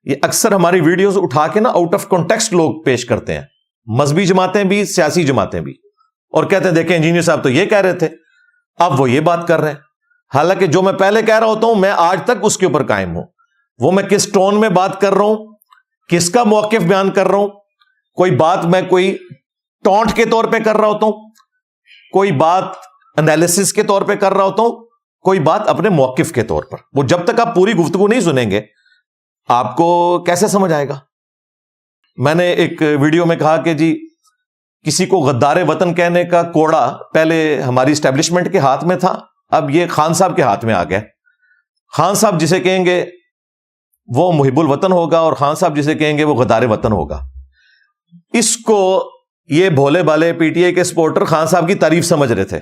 یہ اکثر ہماری ویڈیوز اٹھا کے نا آؤٹ آف کانٹیکسٹ لوگ پیش کرتے ہیں، مذہبی جماعتیں بھی، سیاسی جماعتیں بھی، اور کہتے ہیں دیکھیں انجینئر صاحب تو یہ کہہ رہے تھے، اب وہ یہ بات کر رہے ہیں. حالانکہ جو میں پہلے کہہ رہا ہوتا ہوں میں آج تک اس کے اوپر قائم ہوں. وہ میں کس ٹون میں بات کر رہا ہوں، کس کا موقف بیان کر رہا ہوں، کوئی بات میں کوئی ٹونٹ کے طور پہ کر رہا ہوتا ہوں، کوئی بات انالیسس کے طور پہ کر رہا ہوتا ہوں، کوئی بات اپنے موقف کے طور پر. وہ جب تک آپ پوری گفتگو نہیں سنیں گے آپ کو کیسے سمجھ آئے گا. میں نے ایک ویڈیو میں کہا کہ جی کسی کو غدار وطن کہنے کا کوڑا پہلے ہماری اسٹیبلشمنٹ کے ہاتھ میں تھا، اب یہ خان صاحب کے ہاتھ میں آ گیا. خان صاحب جسے کہیں گے وہ محب الوطن ہوگا اور خان صاحب جسے کہیں گے وہ غدار وطن ہوگا. اس کو یہ بھولے بالے پی ٹی آئی کے سپورٹر خان صاحب کی تعریف سمجھ رہے تھے.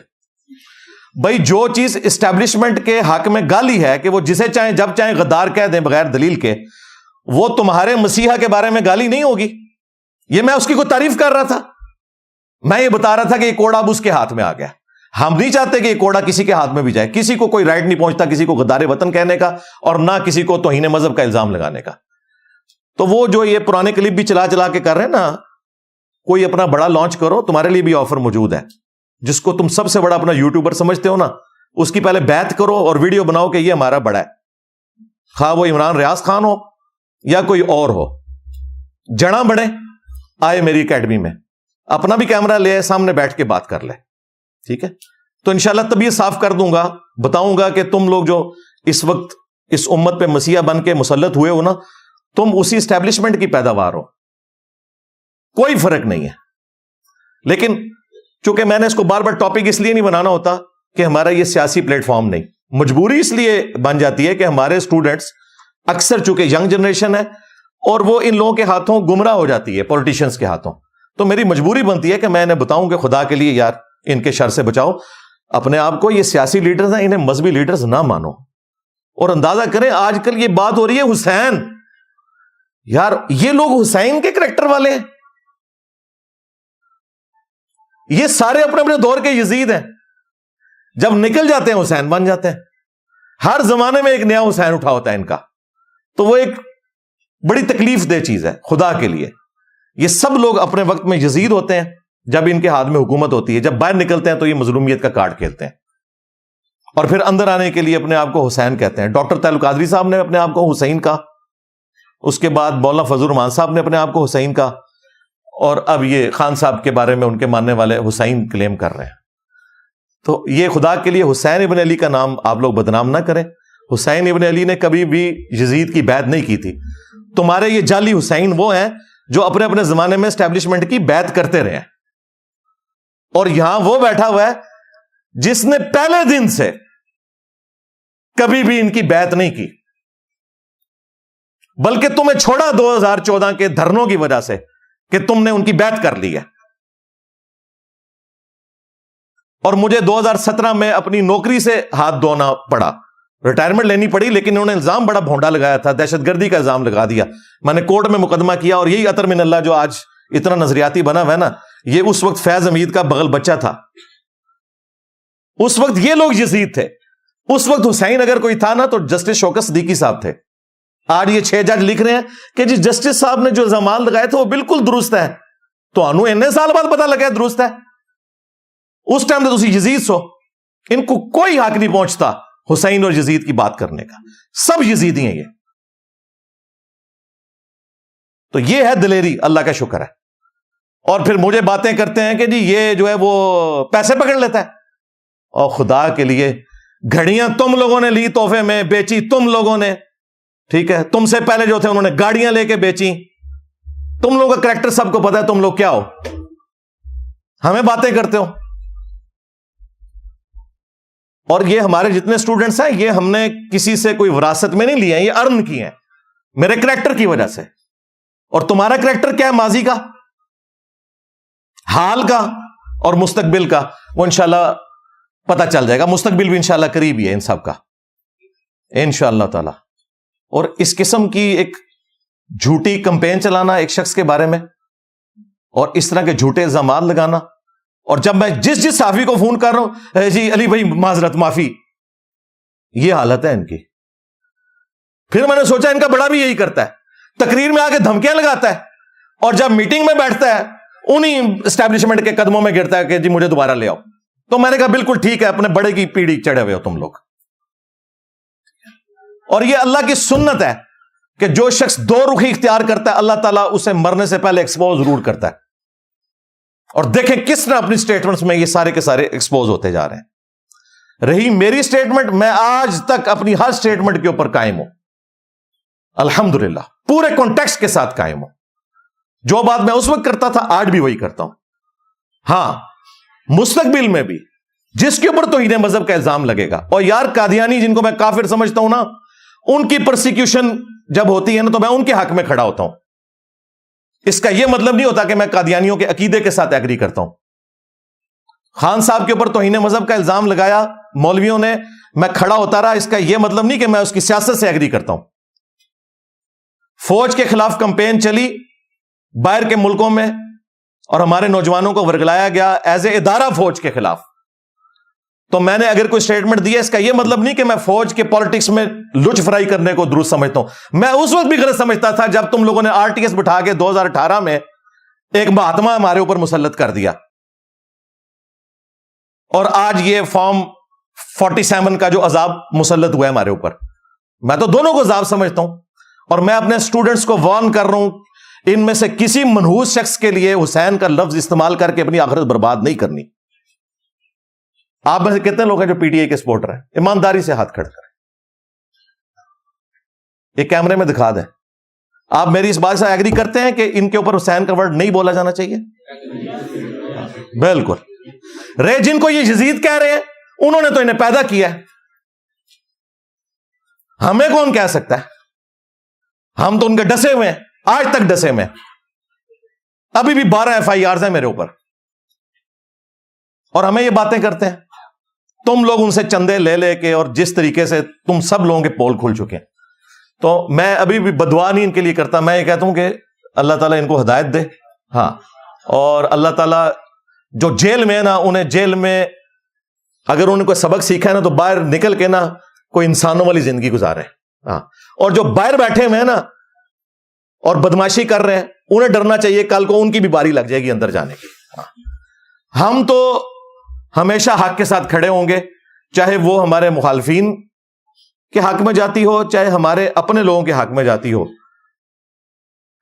بھائی جو چیز اسٹیبلشمنٹ کے حق میں گالی ہے کہ وہ جسے چاہیں جب چاہیں غدار کہہ دیں بغیر دلیل کے، وہ تمہارے مسیحا کے بارے میں گالی نہیں ہوگی. یہ میں اس کی کوئی تعریف کر رہا تھا، میں یہ بتا رہا تھا کہ یہ کوڑا اب اس کے ہاتھ میں آ گیا. ہم نہیں چاہتے کہ یہ کوڑا کسی کے ہاتھ میں بھی جائے. کسی کو کوئی رائٹ نہیں پہنچتا کسی کو غدار وطن کہنے کا اور نہ کسی کو توہین مذہب کا الزام لگانے کا. تو وہ جو یہ پرانے کلپ بھی چلا چلا کے کر رہے ہیں نا، کوئی اپنا بڑا لانچ کرو، تمہارے لیے بھی آفر موجود ہے. جس کو تم سب سے بڑا اپنا یوٹیوبر سمجھتے ہو نا، اس کی پہلے بیعت کرو اور ویڈیو بناؤ کہ یہ ہمارا بڑا ہے. خواہ وہ عمران ریاض خان ہو یا کوئی اور ہو، جڑاں بڑے آئے میری اکیڈمی میں، اپنا بھی کیمرہ لے سامنے بیٹھ کے بات کر لے. ٹھیک ہے، تو انشاءاللہ تب یہ صاف کر دوں گا، بتاؤں گا کہ تم لوگ جو اس وقت اس امت پہ مسیحا بن کے مسلط ہوئے ہو نا، تم اسی اسٹیبلشمنٹ کی پیداوار ہو، کوئی فرق نہیں ہے. لیکن چونکہ میں نے اس کو بار بار ٹاپک اس لیے نہیں بنانا ہوتا کہ ہمارا یہ سیاسی پلیٹ فارم نہیں، مجبوری اس لیے بن جاتی ہے کہ ہمارے اسٹوڈنٹس اکثر چونکہ ینگ جنریشن ہے اور وہ ان لوگوں کے ہاتھوں گمراہ ہو جاتی ہے، پولیٹیشنز کے ہاتھوں. تو میری مجبوری بنتی ہے کہ میں انہیں بتاؤں کہ خدا کے لیے یار ان کے شر سے بچاؤ اپنے آپ کو. یہ سیاسی لیڈرز ہیں، انہیں مذہبی لیڈرز نہ مانو. اور اندازہ کریں آج کل یہ بات ہو رہی ہے حسین، یار یہ لوگ حسین کے کریکٹر والے ہیں، یہ سارے اپنے اپنے دور کے یزید ہیں. جب نکل جاتے ہیں حسین بن جاتے ہیں. ہر زمانے میں ایک نیا حسین اٹھا ہوتا ہے ان کا. تو وہ ایک بڑی تکلیف دہ چیز ہے خدا کے لیے. یہ سب لوگ اپنے وقت میں یزید ہوتے ہیں جب ان کے ہاتھ میں حکومت ہوتی ہے، جب باہر نکلتے ہیں تو یہ مظلومیت کا کارڈ کھیلتے ہیں اور پھر اندر آنے کے لیے اپنے آپ کو حسین کہتے ہیں. ڈاکٹر تعلق قادری صاحب نے اپنے آپ کو حسین کہا، اس کے بعد مولانا فضل الرحمان صاحب نے اپنے آپ کو حسین کہا، اور اب یہ خان صاحب کے بارے میں ان کے ماننے والے حسین کلیم کر رہے ہیں. تو یہ خدا کے لیے حسین ابن علی کا نام آپ لوگ بدنام نہ کریں. حسین ابن علی نے کبھی بھی یزید کی بیعت نہیں کی تھی. تمہارے یہ جعلی حسین وہ ہیں جو اپنے اپنے زمانے میں اسٹیبلشمنٹ کی بیعت کرتے رہے ہیں، اور یہاں وہ بیٹھا ہوا ہے جس نے پہلے دن سے کبھی بھی ان کی بیعت نہیں کی، بلکہ تمہیں چھوڑا 2014 کے دھرنوں کی وجہ سے کہ تم نے ان کی بیعت کر لی ہے. اور مجھے 2017 میں اپنی نوکری سے ہاتھ دھونا پڑا، ریٹائرمنٹ لینی پڑی، لیکن انہوں نے الزام بڑا بھونڈا لگایا تھا، دہشت گردی کا الزام لگا دیا. میں نے کورٹ میں مقدمہ کیا، اور یہی عطر من اللہ جو آج اتنا نظریاتی بنا ہوا ہے نا، یہ اس وقت فیض حمید کا بغل بچہ تھا. اس وقت یہ لوگ یزید تھے. اس وقت حسین اگر کوئی تھا نا تو جسٹس شوکت صدیقی صاحب تھے. آج یہ 6 جج لکھ رہے ہیں کہ جی جسٹس صاحب نے جو الزامات لگائے تھے وہ بالکل درست ہے. تو انہوں اتنے سال بعد پتا لگا درست ہے. اس ٹائم تو تسی یزید سو. ان کو کوئی حق نہیں پہنچتا حسین اور یزید کی بات کرنے کا. سب یزیدی ہیں یہ. تو یہ ہے دلیری، اللہ کا شکر ہے. اور پھر مجھے باتیں کرتے ہیں کہ جی یہ جو ہے وہ پیسے پکڑ لیتا ہے. اور خدا کے لیے گھڑیاں تم لوگوں نے لی تحفے میں، بیچی تم لوگوں نے. ٹھیک ہے، تم سے پہلے جو تھے انہوں نے گاڑیاں لے کے بیچی. تم لوگوں کا کریکٹر سب کو پتا ہے تم لوگ کیا ہو، ہمیں باتیں کرتے ہو. اور یہ ہمارے جتنے اسٹوڈنٹس ہیں یہ ہم نے کسی سے کوئی وراثت میں نہیں لیے ہیں، یہ ارن کی ہیں میرے کریکٹر کی وجہ سے. اور تمہارا کریکٹر کیا ہے ماضی کا، حال کا اور مستقبل کا، وہ انشاءاللہ پتا چل جائے گا. مستقبل بھی انشاءاللہ قریب ہی ہے ان سب کا انشاءاللہ تعالی. اور اس قسم کی ایک جھوٹی کمپین چلانا ایک شخص کے بارے میں اور اس طرح کے جھوٹے الزامات لگانا، اور جب میں جس صحافی کو فون کر رہا ہوں جی علی بھائی معذرت معافی، یہ حالت ہے ان کی. پھر میں نے سوچا ان کا بڑا بھی یہی کرتا ہے تقریر میں آ کے دھمکیاں لگاتا ہے, اور جب میٹنگ میں بیٹھتا ہے انہیں اسٹیبلشمنٹ کے قدموں میں گرتا ہے کہ جی مجھے دوبارہ لے آؤ. تو میں نے کہا بالکل ٹھیک ہے, اپنے بڑے کی پیڑھی چڑھے ہوئے ہو تم لوگ. اور یہ اللہ کی سنت ہے کہ جو شخص دو رخی اختیار کرتا ہے اللہ تعالیٰ اسے مرنے سے پہلے ایکسپوز ضرور کرتا ہے. اور دیکھیں کس طرح اپنی سٹیٹمنٹس میں یہ سارے کے سارے ایکسپوز ہوتے جا رہے ہیں. رہی میری سٹیٹمنٹ, میں آج تک اپنی ہر سٹیٹمنٹ کے اوپر قائم ہوں الحمدللہ, پورے کانٹیکسٹ کے ساتھ قائم ہوں. جو بات میں اس وقت کرتا تھا آج بھی وہی کرتا ہوں. ہاں مستقبل میں بھی جس کے اوپر توہین مذہب کا الزام لگے گا, اور یار قادیانی جن کو میں کافر سمجھتا ہوں نا, ان کی پرسیکیوشن جب ہوتی ہے نا تو میں ان کے حق میں کھڑا ہوتا ہوں. اس کا یہ مطلب نہیں ہوتا کہ میں قادیانیوں کے عقیدے کے ساتھ ایگری کرتا ہوں. خان صاحب کے اوپر توہین مذہب کا الزام لگایا مولویوں نے, میں کھڑا ہوتا رہا, اس کا یہ مطلب نہیں کہ میں اس کی سیاست سے ایگری کرتا ہوں. فوج کے خلاف کمپین چلی باہر کے ملکوں میں, اور ہمارے نوجوانوں کو ورگلایا گیا ایز اے ادارہ فوج کے خلاف. تو میں نے اگر کوئی سٹیٹمنٹ دیا, اس کا یہ مطلب نہیں کہ میں فوج کے پالیٹکس میں لچ فرائی کرنے کو درست سمجھتا ہوں. میں اس وقت بھی غلط سمجھتا تھا جب تم لوگوں نے RTS بٹھا کے 2018 میں ایک مہاتما ہمارے اوپر مسلط کر دیا, اور آج یہ فارم 47 کا جو عذاب مسلط ہوا ہے ہمارے اوپر. میں تو دونوں کو عذاب سمجھتا ہوں, اور میں اپنے اسٹوڈنٹس کو وارن کر رہا ہوں, ان میں سے کسی منحوس شخص کے لیے حسین کا لفظ استعمال کر کے اپنی آخرت برباد نہیں کرنی. آپ میں سے کتنے لوگ ہیں جو PTI کے سپورٹر ہیں؟ ایمانداری سے ہاتھ کھڑا کریں, یہ کیمرے میں دکھا دیں. آپ میری اس بات سے ایگری کرتے ہیں کہ ان کے اوپر حسین کا ورڈ نہیں بولا جانا چاہیے؟ بالکل. رے جن کو یہ یزید کہہ رہے ہیں انہوں نے تو انہیں پیدا کیا ہے, ہمیں کون کہہ سکتا ہے؟ ہم تو ان کے ڈسے ہوئے ہیں, آج تک ڈسے ہوئے ہیں. ابھی بھی 12 FIRs ہیں میرے اوپر, اور ہمیں یہ باتیں کرتے ہیں. تم لوگ ان سے چندے لے لے کے, اور جس طریقے سے تم سب لوگوں کے پول کھل چکے ہیں, تو میں ابھی بھی بدعا نہیں ان کے لیے کرتا. میں یہ کہتا ہوں کہ اللہ تعالیٰ ان کو ہدایت دے. ہاں, اور اللہ تعالیٰ جو جیل میں ہے نا, انہیں جیل میں اگر انہوں نے کوئی سبق سیکھا ہے نا, تو باہر نکل کے نا کوئی انسانوں والی زندگی گزارے. ہاں, اور جو باہر بیٹھے ہوئے ہیں نا اور بدماشی کر رہے ہیں, انہیں ڈرنا چاہیے کل کو ان کی بھی باری لگ جائے گی اندر جانے کی. ہم تو ہمیشہ حق کے ساتھ کھڑے ہوں گے, چاہے وہ ہمارے مخالفین کے حق میں جاتی ہو, چاہے ہمارے اپنے لوگوں کے حق میں جاتی ہو.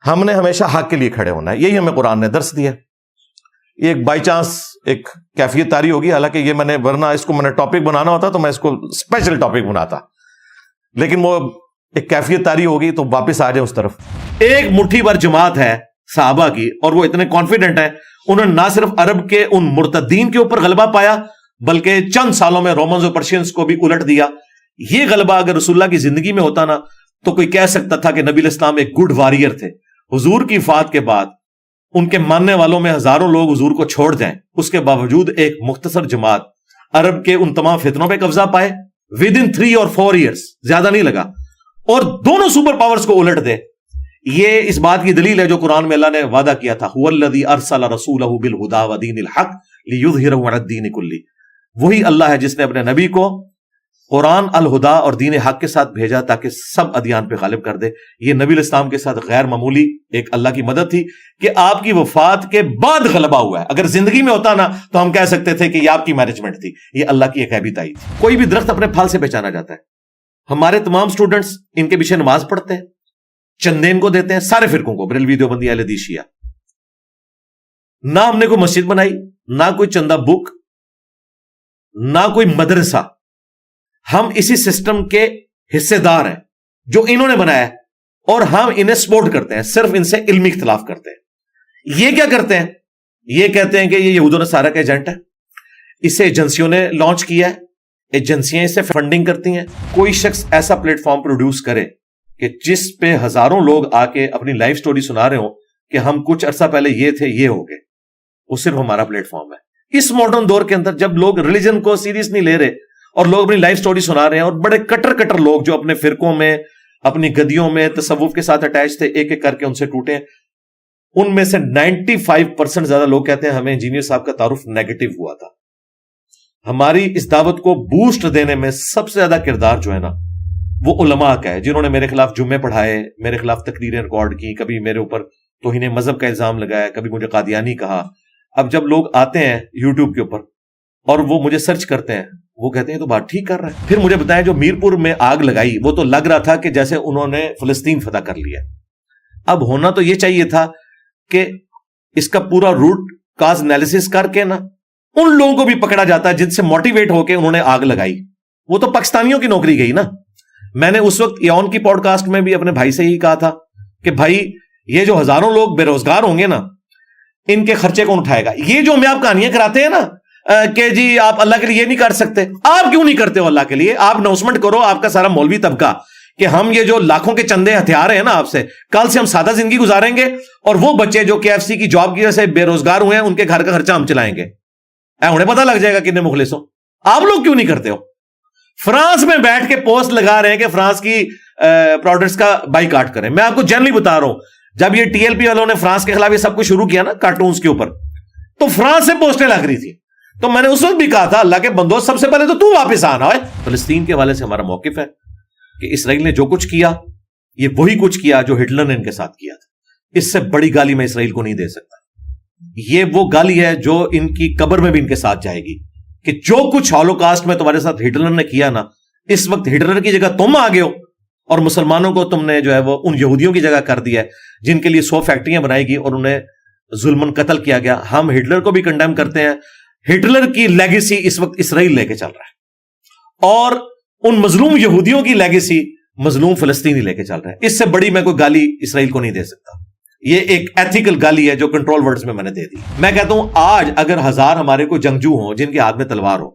ہم نے ہمیشہ حق کے لیے کھڑے ہونا ہے, یہی ہمیں قرآن نے درس دیا. یہ ایک بائی چانس ایک کیفیت طاری ہوگی, حالانکہ یہ میں نے ورنہ اس کو میں نے ٹاپک بنانا ہوتا تو میں اس کو اسپیشل ٹاپک بناتا, لیکن وہ ایک کیفیت طاری ہوگی. تو واپس آ جائے اس طرف. ایک مٹھی بھر جماعت ہے صحابہ کی, اور وہ اتنے کانفیڈنٹ ہیں, انہوں نے نہ صرف عرب کے ان مرتدین کے اوپر غلبہ پایا, بلکہ چند سالوں میں رومنز اور پرشینز کو بھی الٹ دیا. یہ غلبہ اگر رسول اللہ کی زندگی میں ہوتا نا, تو کوئی کہہ سکتا تھا کہ نبی علیہ السلام ایک گڈ واریر تھے. حضور کی وفات کے بعد ان کے ماننے والوں میں ہزاروں لوگ حضور کو چھوڑ جائیں, اس کے باوجود ایک مختصر جماعت عرب کے ان تمام فتنوں پہ قبضہ پائے ود ان 3 اور 4 ایئرس, زیادہ نہیں لگا, اور دونوں سپر پاورز کو الٹ دے. یہ اس بات کی دلیل ہے جو قرآن میں اللہ نے وعدہ کیا تھا, هو الذی ارسل رسولہ بالہدی ودین الحق لیظہرہ علی الدین کلہ. وہی اللہ ہے جس نے اپنے نبی کو قرآن الہدا اور دین حق کے ساتھ بھیجا تاکہ سب ادیان پہ غالب کر دے. یہ نبی علیہ السلام کے ساتھ غیر معمولی ایک اللہ کی مدد تھی کہ آپ کی وفات کے بعد غلبہ ہوا ہے. اگر زندگی میں ہوتا نا تو ہم کہہ سکتے تھے کہ یہ آپ کی مینجمنٹ تھی, یہ اللہ کی ایک غیبی تائید تھی. کوئی بھی درخت اپنے پھل سے پہچانا جاتا ہے. ہمارے تمام سٹوڈنٹس ان کے پیچھے نماز پڑھتے ہیں, چندے ان کو دیتے ہیں, سارے فرقوں کو, بریلوی دیوبندی اہل حدیث شیعہ. نہ ہم نے کوئی مسجد بنائی, نہ کوئی چندہ بک, نہ کوئی مدرسہ. ہم اسی سسٹم کے حصے دار ہیں جو انہوں نے بنایا ہے, اور ہم انہیں سپورٹ کرتے ہیں, صرف ان سے علمی اختلاف کرتے ہیں. یہ کیا کرتے ہیں؟ یہ کہتے ہیں کہ یہ یہود و نصارہ کا ایجنٹ ہے, اسے ایجنسیوں نے لانچ کیا ہے, ایجنسیاں اسے فنڈنگ کرتی ہیں. کوئی شخص ایسا پلیٹ فارم پروڈیوس کرے کہ جس پہ ہزاروں لوگ آ کے اپنی لائف سٹوری سنا رہے ہوں کہ ہم کچھ عرصہ پہلے یہ تھے, یہ ہو گئے, وہ صرف ہمارا پلیٹ فارم ہے. اس ماڈرن دور کے اندر جب لوگ ریلیجن کو سیریس نہیں لے رہے اور لوگ اپنی لائف سٹوری سنا رہے ہیں, اور بڑے کٹر لوگ جو اپنے فرقوں میں, اپنی گدیوں میں تصوف کے ساتھ اٹیچ تھے, ایک ایک کر کے ان سے ٹوٹے. ان میں سے 95% زیادہ لوگ کہتے ہیں ہمیں انجینئر صاحب کا تعارف نیگیٹو ہوا تھا. ہماری اس دعوت کو بوسٹ دینے میں سب سے زیادہ کردار جو ہے نا وہ علماء کا ہے جنہوں نے میرے خلاف جمعے پڑھائے، میرے خلاف تقریریں ریکارڈ کی، کبھی میرے اوپر توہین مذہب کا الزام لگایا، کبھی مجھے قادیانی کہا. اب جب لوگ آتے ہیں یوٹیوب کے اوپر اور وہ مجھے سرچ کرتے ہیں، وہ کہتے ہیں تو بات ٹھیک کر رہا ہے. پھر مجھے بتائیں جو میرپور میں آگ لگائی وہ تو لگ رہا تھا کہ جیسے انہوں نے فلسطین فتح کر لیا. اب ہونا تو یہ چاہیے تھا کہ اس کا پورا روٹ کاز انالیسس کر کے نا ان لوگوں کو بھی پکڑا جاتا ہے جن سے موٹیویٹ ہو کے انہوں نے آگ لگائی. وہ تو پاکستانیوں کی نوکری گئی نا. میں نے اس وقت ایون کی پوڈ کاسٹ میں بھی اپنے بھائی سے ہی کہا تھا کہ بھائی یہ جو ہزاروں لوگ بے روزگار ہوں گے نا، ان کے خرچے کون اٹھائے گا؟ یہ جو ہمیں آپ کہانیاں کراتے ہیں نا کہ جی آپ اللہ کے لیے یہ نہیں کر سکتے، آپ کیوں نہیں کرتے ہو اللہ کے لیے؟ آپ اناؤنسمنٹ کرو، آپ کا سارا مولوی طبقہ، کہ ہم یہ جو لاکھوں کے چندے ہتھیار ہیں نا آپ سے، کل سے ہم سادہ زندگی گزاریں گے اور وہ بچے جو KFC کی جاب کی وجہ سے بے روزگار ہوئے ہیں ان کے گھر کا خرچہ ہم چلائیں گے. انہیں پتہ لگ جائے گا کتنے مخلص ہو. آپ لوگ کیوں نہیں کرتے ہو؟ فرانس میں بیٹھ کے پوسٹ لگا رہے ہیں کہ فرانس کی پروڈکٹس کا بائیکاٹ کریں. میں آپ کو جنرلی بتا رہا ہوں، جب یہ TLP والوں نے فرانس کے خلاف یہ سب کچھ شروع کیا نا کارٹونز کے اوپر، تو فرانس سے پوسٹیں لگ رہی تھی. تو میں نے اس وقت بھی کہا تھا اللہ کے بندو سب سے پہلے تو واپس آنا ہے. فلسطین کے حوالے سے ہمارا موقف ہے کہ اسرائیل نے جو کچھ کیا یہ وہی کچھ کیا جو ہٹلر نے ان کے ساتھ کیا تھا. اس سے بڑی گالی میں اسرائیل کو نہیں دے سکتا. یہ وہ گالی ہے جو ان کی قبر میں بھی ان کے ساتھ جائے گی کہ جو کچھ ہولوکاسٹ میں تمہارے ساتھ ہٹلر نے کیا نا، اس وقت ہٹلر کی جگہ تم آ گئے ہو اور مسلمانوں کو تم نے جو ہے وہ ان یہودیوں کی جگہ کر دیا ہے جن کے لیے 100 فیکٹریاں بنائی گئی اور انہیں ظلمن قتل کیا گیا. ہم ہٹلر کو بھی کنڈیم کرتے ہیں. ہٹلر کی لیگیسی اس وقت اسرائیل لے کے چل رہا ہے اور ان مظلوم یہودیوں کی لیگیسی مظلوم فلسطینی لے کے چل رہا ہے. اس سے بڑی میں کوئی گالی اسرائیل کو نہیں دے سکتا. یہ ایک ایتھیکل گالی ہے جو کنٹرول ورڈز میں نے دے دی. میں کہتا ہوں آج اگر 1000 ہمارے کوئی جنگجو ہوں جن کے ہاتھ میں تلوار ہو،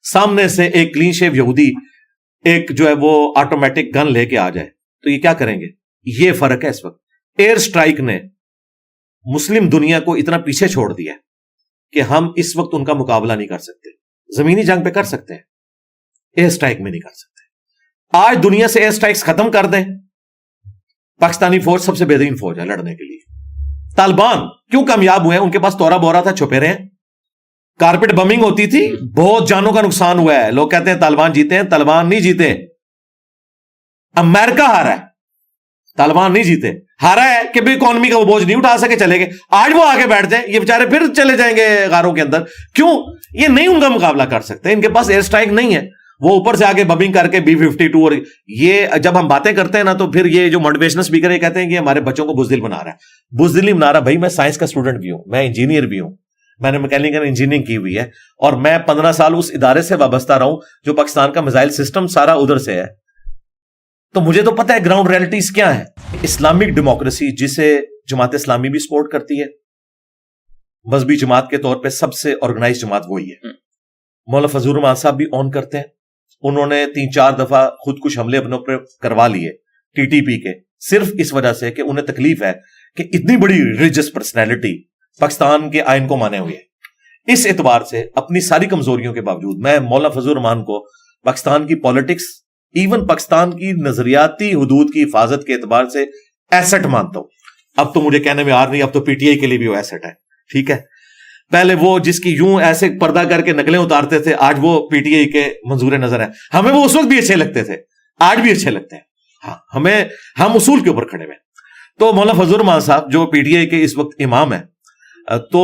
سامنے سے ایک کلین شیو یہودی ایک جو ہے وہ آٹومیٹک گن لے کے آ جائے تو یہ کیا کریں گے؟ یہ فرق ہے. اس وقت ایئر سٹرائک نے مسلم دنیا کو اتنا پیچھے چھوڑ دیا کہ ہم اس وقت ان کا مقابلہ نہیں کر سکتے. زمینی جنگ پہ کر سکتے ہیں، ایئر سٹرائک میں نہیں کر سکتے. آج دنیا سے ایئر سٹرائکس ختم کر دیں، پاکستانی فوج سب سے بہترین فوج ہے لڑنے کے لیے. طالبان کیوں کامیاب ہوئے ہیں؟ ان کے پاس تورا بورا تھا، چھپے رہے ہیں. کارپیٹ بمنگ ہوتی تھی، بہت جانوں کا نقصان ہوا ہے. لوگ کہتے ہیں طالبان جیتے ہیں، طالبان نہیں جیتے. امریکہ ہارا ہے، طالبان نہیں جیتے. ہارا ہے کہ بھی اکانومی کا وہ بوجھ نہیں اٹھا سکے، چلے گئے. آج وہ آگے بیٹھ جائیں، یہ بیچارے پھر چلے جائیں گے غاروں کے اندر. کیوں؟ یہ نہیں ان کا مقابلہ کر سکتے، ان کے پاس ایئر سٹرائک نہیں ہے. وہ اوپر سے آگے بمنگ کر کے B-52 اور یہ جب ہم باتیں کرتے ہیں نا تو پھر یہ جو موٹیویشنل اسپیکر یہ کہتے ہیں کہ ہمارے بچوں کو بزدل بنا رہا ہے. بزدل نہیں بنا رہا بھائی، میں سائنس کا اسٹوڈنٹ بھی ہوں، میں انجینئر بھی ہوں، میں نے میکینیکل انجینئرنگ کی ہوئی ہے اور میں 15 سال اس ادارے سے وابستہ رہا ہوں جو پاکستان کا میزائل سسٹم سارا ادھر سے ہے. تو مجھے تو پتہ ہے گراؤنڈ ریئلٹیز کیا ہیں. اسلامک ڈیموکریسی جسے جماعت اسلامی بھی سپورٹ کرتی ہے، مذہبی جماعت کے طور پہ سب سے آرگنائز جماعت وہی ہے. مولانا فضل الرحمان صاحب بھی اون کرتے ہیں. انہوں نے 3-4 دفعہ خود کچھ حملے اپنے اوپر کروا لیے TTP کے، صرف اس وجہ سے کہ انہیں تکلیف ہے کہ اتنی بڑی ریلیجس پرسنالٹی پاکستان کے آئین کو مانے ہوئے ہے. اس اعتبار سے اپنی ساری کمزوریوں کے باوجود میں مولانا فضل الرحمان کو پاکستان کی پالیٹکس، ایون پاکستان کی نظریاتی حدود کی حفاظت کے اعتبار سے ایسٹ مانتا ہوں. اب تو مجھے کہنے میں آر نہیں، اب تو PTI کے لیے بھی وہ ایسٹ ہے. ٹھیک ہے، پہلے وہ جس کی یوں ایسے پردہ کر کے نقلیں اتارتے تھے، آج وہ PTI کے منظور نظر ہیں. ہمیں وہ اس وقت بھی اچھے لگتے تھے، آج بھی اچھے لگتے ہیں. ہم اصول کے اوپر کھڑے ہوئے. تو مولانا فضل الرحمان صاحب جو PTI کے اس وقت امام ہیں، تو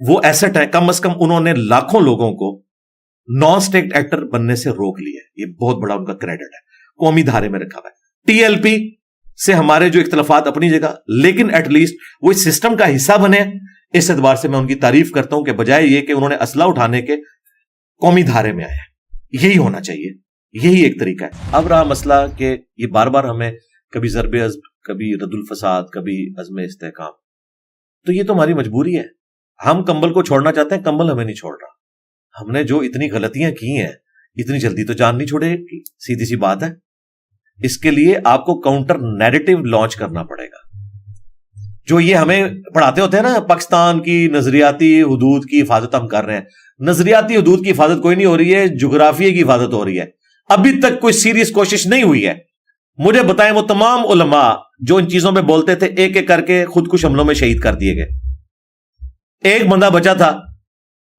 وہ ایسٹ ہے. کم از کم انہوں نے لاکھوں لوگوں کو نان اسٹیٹ ایکٹر بننے سے روک لیا. یہ بہت بڑا ان کا کریڈٹ ہے، قومی دھارے میں رکھا ہوا ہے. TLP سے ہمارے جو اختلافات اپنی جگہ، لیکن ایٹ لیسٹ وہ اس سسٹم کا حصہ بنے. اس اعتبار سے میں ان کی تعریف کرتا ہوں کہ بجائے یہ کہ انہوں نے اسلحہ اٹھانے کے قومی دھارے میں آیا. یہی ہونا چاہیے، یہی ایک طریقہ ہے. اب رہا مسئلہ کہ یہ بار بار ہمیں کبھی ضرب عزم، کبھی رد الفساد، کبھی عزم استحکام، تو یہ تو ہماری مجبوری ہے. ہم کمبل کو چھوڑنا چاہتے ہیں، کمبل ہمیں نہیں چھوڑ رہا. ہم نے جو اتنی غلطیاں کی ہیں اتنی جلدی تو جان نہیں چھوڑے گی، سیدھی سی بات ہے. اس کے لیے آپ کو کاؤنٹر نیریٹو لانچ کرنا پڑے گا. جو یہ ہمیں پڑھاتے ہوتے ہیں نا پاکستان کی نظریاتی حدود کی حفاظت ہم کر رہے ہیں، نظریاتی حدود کی حفاظت کوئی نہیں ہو رہی ہے، جغرافیے کی حفاظت ہو رہی ہے. ابھی تک کوئی سیریس کوشش نہیں ہوئی ہے. مجھے بتائیں وہ تمام علماء جو ان چیزوں پہ بولتے تھے، ایک ایک کر کے خود کش حملوں میں شہید کر دیے گئے. ایک بندہ بچا تھا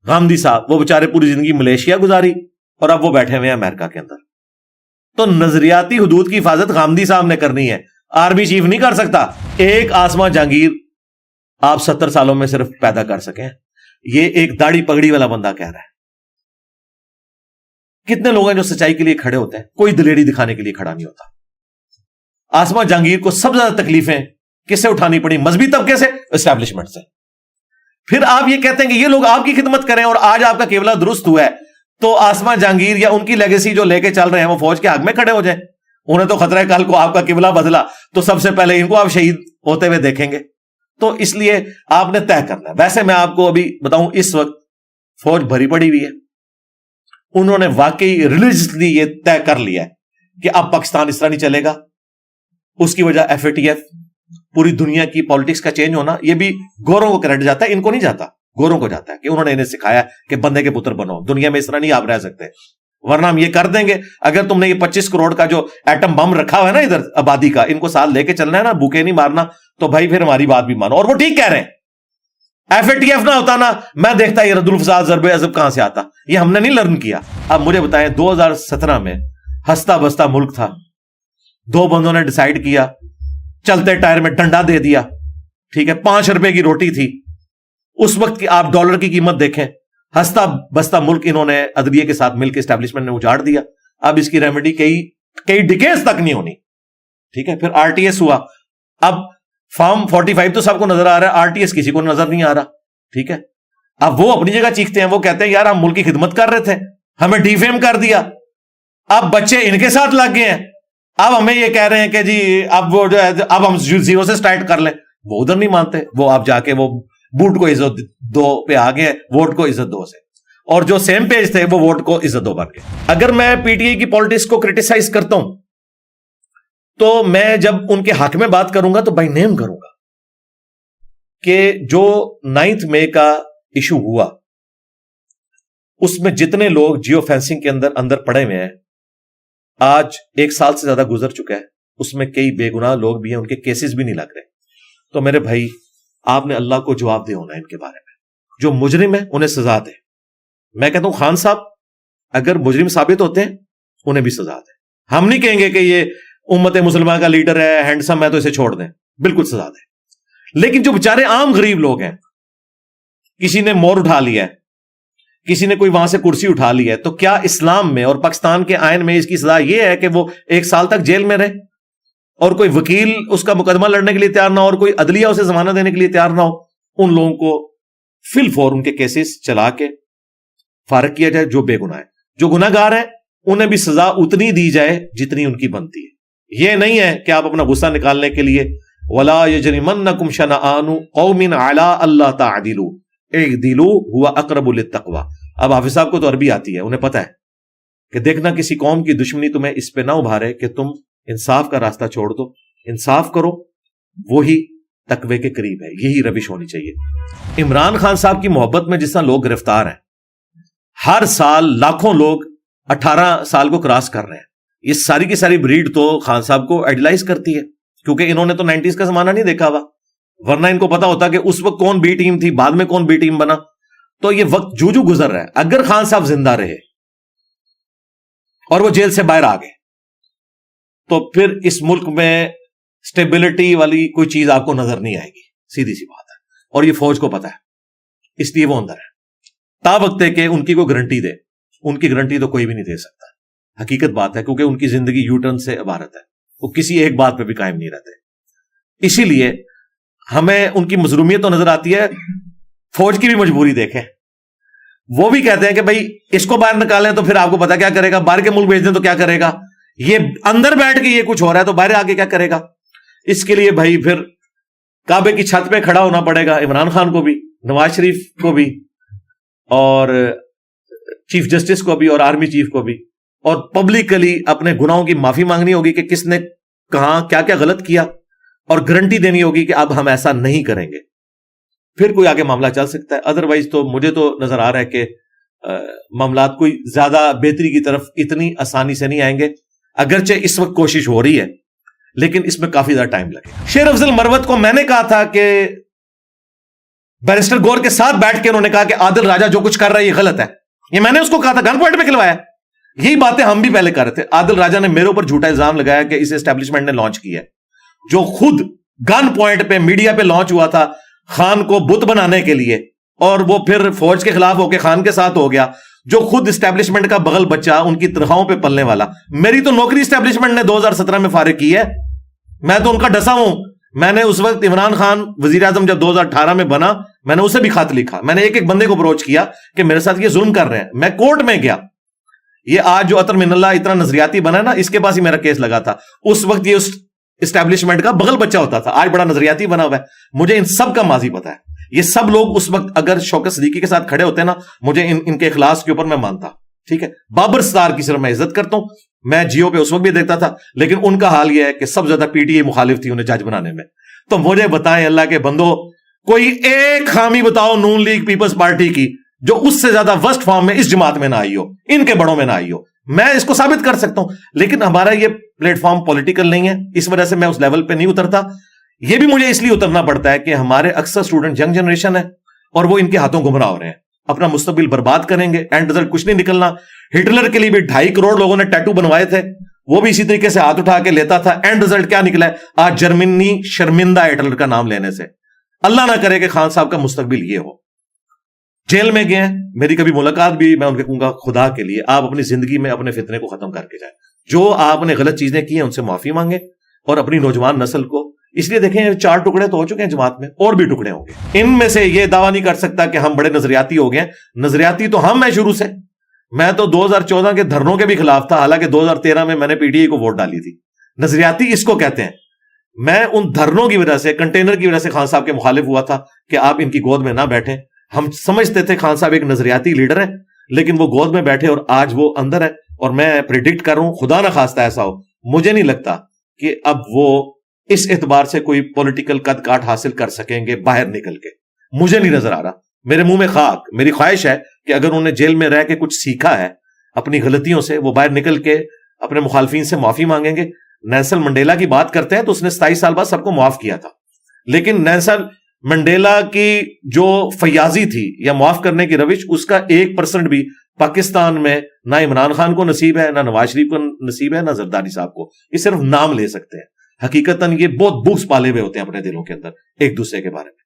غامدی صاحب، وہ بیچارے پوری زندگی ملیشیا گزاری اور اب وہ بیٹھے ہوئے ہیں امریکہ کے اندر. تو نظریاتی حدود کی حفاظت غامدی صاحب نے کرنی ہے, آرمی چیف نہیں کر سکتا. ایک آسما جہانگیر آپ 70 سالوں میں صرف پیدا کر سکیں, یہ ایک داڑھی پگڑی والا بندہ کہہ رہا ہے. کتنے لوگ ہیں جو سچائی کے لیے کھڑے ہوتے ہیں, کوئی دلیری دکھانے کے لیے کھڑا نہیں ہوتا. آسما جہانگیر کو سب سے زیادہ تکلیفیں کس سے اٹھانی پڑی؟ مذہبی طبقے سے, اسٹیبلشمنٹ سے. پھر آپ یہ کہتے ہیں کہ یہ لوگ آپ کی خدمت کریں اور آج آپ کا قبلہ درست ہوا ہے, تو آسما جہانگیر یا ان کی لیگیسی جو لے کے چل رہے ہیں وہ فوج کے حق میں کھڑے ہو جائیں. انہیں تو خطرہ ہے کل کو آپ کا قبلہ بدلا تو سب سے پہلے ان کو آپ شہید ہوتے ہوئے دیکھیں گے. تو اس لیے آپ نے طے کرنا ہے. ویسے میں آپ کو ابھی بتاؤں, اس وقت فوج بھری پڑی ہوئی ہے. انہوں نے واقعی ریلیجسلی یہ طے کر لیا ہے کہ اب پاکستان اس طرح نہیں چلے گا. اس کی وجہ FATF, پوری دنیا کی پالیٹکس کا چینج ہونا. یہ بھی گوروں کو کریڈٹ جاتا ہے, ان کو نہیں جاتا, گوروں کو جاتا ہے کہ انہوں نے انہیں سکھایا کہ بندے کے پتر بنو, دنیا میں اس طرح نہیں آپ رہ سکتے, ورنہ ہم یہ کر دیں گے. اگر تم نے یہ 25 کروڑ کا جو ایٹم بم رکھا ہوا ہے نا ادھر آبادی کا, ان کو ساتھ لے کے چلنا ہے نا, بھوکے نہیں مارنا, تو بھائی پھر ہماری بات بھی مانو. اور وہ ٹھیک کہہ رہے ہیں. FATF نہ ہوتا نا, میں دیکھتا یہ رد الفساد ضرب عضب کہاں سے آتا. یہ ہم نے نہیں لرن کیا. اب مجھے بتائیں, 2017 میں ہستا بستا ملک تھا, 2 بندوں نے ڈیسائیڈ کیا, چلتے ٹائر میں ڈنڈا دے دیا, ٹھیک ہے, 5 روپے کی روٹی تھی. اس وقت کی آپ ڈالر کی قیمت دیکھیں, ہستا بستا ملک انہوں نے عدلیے کے ساتھ مل کے اسٹیبلشمنٹ نے اجاڑ دیا. اب اس کی ریمیڈی کئی ڈیکیز تک نہیں ہونی, ٹھیک ہے. پھر RTS ہوا. اب فارم 45 تو سب کو نظر آ رہا ہے, RTS کسی کو نظر نہیں آ رہا, ٹھیک ہے. اب وہ اپنی جگہ چیختے ہیں, وہ کہتے ہیں یار ہم ملک کی خدمت کر رہے تھے, ہمیں ڈیفیم کر دیا, اب بچے ان کے ساتھ لگ گئے ہیں, اب ہمیں یہ کہہ رہے ہیں کہ جی اب وہ جو ہے اب ہم 0 سے سٹارٹ کر لیں. وہ ادھر نہیں مانتے, وہ آپ جا کے وہ بوٹ کو عزت دو پہ آگے ہیں, ووٹ کو عزت دو سے, اور جو سیم پیج تھے وہ ووٹ کو عزت دو بن گئے. اگر میں PTI کی پالیٹکس کو کرٹیسائز کرتا ہوں تو میں جب ان کے حق میں بات کروں گا تو بائی نیم کروں گا کہ جو 9 مئی کا ایشو ہوا اس میں جتنے لوگ جیو فینسنگ کے اندر پڑے ہوئے ہیں, آج 1 سال سے زیادہ گزر چکا ہے, اس میں کئی بے گناہ لوگ بھی ہیں, ان کے کیسز بھی نہیں لگ رہے. تو میرے بھائی آپ نے اللہ کو جواب دے ہونا ہے ان کے بارے میں. جو مجرم ہیں انہیں سزا دے. میں کہتا ہوں خان صاحب اگر مجرم ثابت ہوتے ہیں انہیں بھی سزا دے. ہم نہیں کہیں گے کہ یہ امت مسلمہ کا لیڈر ہے, ہینڈسم ہے, تو اسے چھوڑ دیں, بالکل سزا دیں. لیکن جو بیچارے عام غریب لوگ ہیں, کسی نے مور اٹھا لیا ہے, کسی نے کوئی وہاں سے کرسی اٹھا لی ہے, تو کیا اسلام میں اور پاکستان کے آئین میں اس کی سزا یہ ہے کہ وہ 1 سال تک جیل میں رہے اور کوئی وکیل اس کا مقدمہ لڑنے کے لیے تیار نہ ہو اور کوئی عدلیہ اسے ضمانت دینے کے لیے تیار نہ ہو؟ ان لوگوں کو فی الفور ان کے کیسز چلا کے فارغ کیا جائے جو بے گناہ ہے. جو گناہ گار ہیں انہیں بھی سزا اتنی دی جائے جتنی ان کی بنتی ہے. یہ نہیں ہے کہ آپ اپنا غصہ نکالنے کے لیے وَلَا يَجْرِمَنَّكُمْ شَنَآنُ قَوْمٍ عَلَىٰ أَلَّا تَعْدِلُوا اعْدِلُوا هُوَ أَقْرَبُ لِلتَّقْوَىٰ. اب حافظ صاحب کو تو عربی آتی ہے, انہیں پتہ ہے کہ دیکھنا کسی قوم کی دشمنی تمہیں اس پہ نہ ابھارے کہ تم انصاف کا راستہ چھوڑ دو. انصاف کرو, وہی تقوی کے قریب ہے. یہی روش ہونی چاہیے. عمران خان صاحب کی محبت میں جس طرح لوگ گرفتار ہیں, ہر سال لاکھوں لوگ 18 سال کو کراس کر رہے ہیں. یہ ساری کی ساری بریڈ تو خان صاحب کو ایڈلائز کرتی ہے کیونکہ انہوں نے تو 90s کا زمانہ نہیں دیکھا ہوا, ورنہ ان کو پتا ہوتا کہ اس وقت کون بی ٹیم تھی, بعد میں کون بی ٹیم بنا. تو یہ وقت جو گزر رہا ہے, اگر خان صاحب زندہ رہے اور وہ جیل سے باہر آ گئے تو پھر اس ملک میں سٹیبلٹی والی کوئی چیز آپ کو نظر نہیں آئے گی. سیدھی سی بات ہے. اور یہ فوج کو پتا ہے, اس لیے وہ اندر ہے. تا وقت ہے کہ ان کی کوئی گارنٹی دے, ان کی گارنٹی تو کوئی بھی نہیں دے سکتا. حقیقت بات ہے, کیونکہ ان کی زندگی یو ٹرن سے عبارت ہے. وہ کسی ایک بات پہ بھی قائم نہیں رہتے. اسی لیے ہمیں ان کی مظلومیت تو نظر آتی ہے, فوج کی بھی مجبوری دیکھیں. وہ بھی کہتے ہیں کہ بھائی اس کو باہر نکالیں تو پھر آپ کو پتا کیا کرے گا, باہر کے ملک بھیج دیں تو کیا کرے گا, یہ اندر بیٹھ کے یہ کچھ ہو رہا ہے تو باہر آگے کیا کرے گا. اس کے لیے بھائی پھر کعبے کی چھت پہ کھڑا ہونا پڑے گا عمران خان کو بھی, نواز شریف کو بھی, اور چیف جسٹس کو بھی, اور آرمی چیف کو بھی, اور پبلکلی اپنے گناہوں کی معافی مانگنی ہوگی کہ کس نے کہاں کیا کیا غلط کیا, اور گارنٹی دینی ہوگی کہ اب ہم ایسا نہیں کریں گے. پھر کوئی آگے معاملہ چل سکتا ہے. ادروائز تو مجھے تو نظر آ رہا ہے کہ معاملات کوئی زیادہ بہتری کی طرف اتنی آسانی سے نہیں آئیں گے. اگرچہ اس وقت کوشش ہو رہی ہے لیکن اس میں کافی زیادہ ٹائم لگے. شیر افضل مروت کو میں نے کہا تھا کہ بیرسٹر گور کے ساتھ بیٹھ کے انہوں نے کہا کہ عادل راجہ جو کچھ کر رہا ہے یہ غلط ہے. یہ میں نے اس کو کہا تھا, گن پوائنٹ پہ کھلوایا. یہی باتیں ہم بھی پہلے کر رہے تھے. عادل راجہ نے میرے اوپر جھوٹا الزام لگایا کہ اس اسٹیبلشمنٹ نے لانچ کیا ہے, جو خود گن پوائنٹ پہ میڈیا پہ لانچ ہوا تھا خان کو بت بنانے کے لیے, اور وہ پھر فوج کے خلاف ہو کے خان کے ساتھ ہو گیا, جو خود اسٹیبلشمنٹ کا بغل بچہ, ان کی تنخواہوں پہ پلنے والا. میری تو نوکری اسٹیبلشمنٹ نے 2017 میں فارغ کی ہے, میں تو ان کا ڈسا ہوں. میں نے اس وقت عمران خان وزیر اعظم جب 2018 میں بنا, میں نے اسے بھی خط لکھا, میں نے ایک ایک بندے کو اپروچ کیا کہ میرے ساتھ یہ ظلم کر رہے ہیں. میں کورٹ میں گیا. یہ آج جو عطر من اللہ اتنا نظریاتی بنا ہے نا, اس کے پاس ہی میرا کیس لگا تھا. اس وقت یہ اسٹیبلشمنٹ کا بغل بچہ ہوتا تھا, آج بڑا نظریاتی بنا ہوا ہے. مجھے ان سب کا ماضی پتا ہے. یہ سب لوگ اس وقت اگر شوکت صدیقی کے ساتھ کھڑے ہوتے ہیں نا, مجھے ان کے اخلاص کے اوپر میں مانتا. ٹھیک ہے, بابر ستار کی صرف میں عزت کرتا ہوں, میں جیو پہ اس وقت بھی دیکھتا تھا, لیکن ان کا حال یہ ہے کہ سب زیادہ پی ٹی آئی مخالف تھی انہیں جج بنانے میں. تو مجھے بتائیں اللہ کے بندو, کوئی ایک خامی بتاؤ نون لیگ پیپلز پارٹی کی جو اس سے زیادہ ورسٹ فارم میں اس جماعت میں نہ آئی ہو, ان کے بڑوں میں نہ آئی ہو. میں اس کو ثابت کر سکتا ہوں, لیکن ہمارا یہ پلیٹ فارم پولیٹیکل نہیں ہے, اس وجہ سے میں اس لیول پہ نہیں اترتا. یہ بھی مجھے اس لیے اترنا پڑتا ہے کہ ہمارے اکثر اسٹوڈنٹ ینگ جنریشن ہے, اور وہ ان کے ہاتھوں گمراہ ہو رہے ہیں, اپنا مستقبل برباد کریں گے, اینڈ رزلٹ کچھ نہیں نکلنا. ہٹلر کے لیے بھی 2.5 کروڑ لوگوں نے ٹیٹو بنوائے تھے, وہ بھی اسی طریقے سے ہاتھ اٹھا کے لیتا تھا. اینڈ رزلٹ کیا نکلا ہے؟ آج جرمنی شرمندہ ہٹلر کا نام لینے سے. اللہ نہ کرے کہ خان صاحب کا مستقبل یہ ہو. جیل میں گئے ہیں, میری کبھی ملاقات بھی, میں ان کے کہوں گا خدا کے لیے آپ اپنی زندگی میں اپنے فتنے کو ختم کر کے جائیں. جو آپ نے غلط چیزیں کی ہیں ان سے معافی مانگیں, اور اپنی نوجوان نسل کو, اس لیے دیکھیں 4 ٹکڑے تو ہو چکے ہیں جماعت میں, اور بھی ٹکڑے ہوں گے. ان میں سے یہ دعویٰ نہیں کر سکتا کہ ہم بڑے نظریاتی ہو گئے. نظریاتی تو ہم ہیں شروع سے. میں تو 2014 کے دھرنوں کے بھی خلاف تھا, حالانکہ 2013 میں نے پی ٹی آئی کو ووٹ ڈالی تھی. نظریاتی اس کو کہتے ہیں. میں ان دھرنوں کی وجہ سے, کنٹینر کی وجہ سے خان صاحب کے مخالف ہوا تھا کہ آپ ان کی گود میں نہ بیٹھیں. ہم سمجھتے تھے خان صاحب ایک نظریاتی لیڈر ہے, لیکن وہ گود میں بیٹھے اور آج وہ اندر ہے. اور میں پریڈکٹ کر رہا ہوں, خدا نہ خواستہ ایسا ہو, مجھے نہیں لگتا کہ اب وہ اس اعتبار سے کوئی پولیٹیکل قد کاٹ حاصل کر سکیں گے باہر نکل کے. مجھے نہیں نظر آ رہا. میرے منہ میں خاک. میری خواہش ہے کہ اگر انہوں نے جیل میں رہ کے کچھ سیکھا ہے اپنی غلطیوں سے, وہ باہر نکل کے اپنے مخالفین سے معافی مانگیں گے. نیلسن منڈیلا کی بات کرتے ہیں تو اس نے 27 سال بعد سب کو معاف کیا تھا, لیکن نیلسن منڈیلا کی جو فیاضی تھی یا معاف کرنے کی روش, اس کا 1% بھی پاکستان میں نہ عمران خان کو نصیب ہے, نہ نواز شریف کو نصیب ہے, نہ زرداری صاحب کو. یہ صرف نام لے سکتے ہیں. حقیقتاً یہ بہت بغض پالے ہوئے ہوتے ہیں اپنے دلوں کے اندر ایک دوسرے کے بارے میں.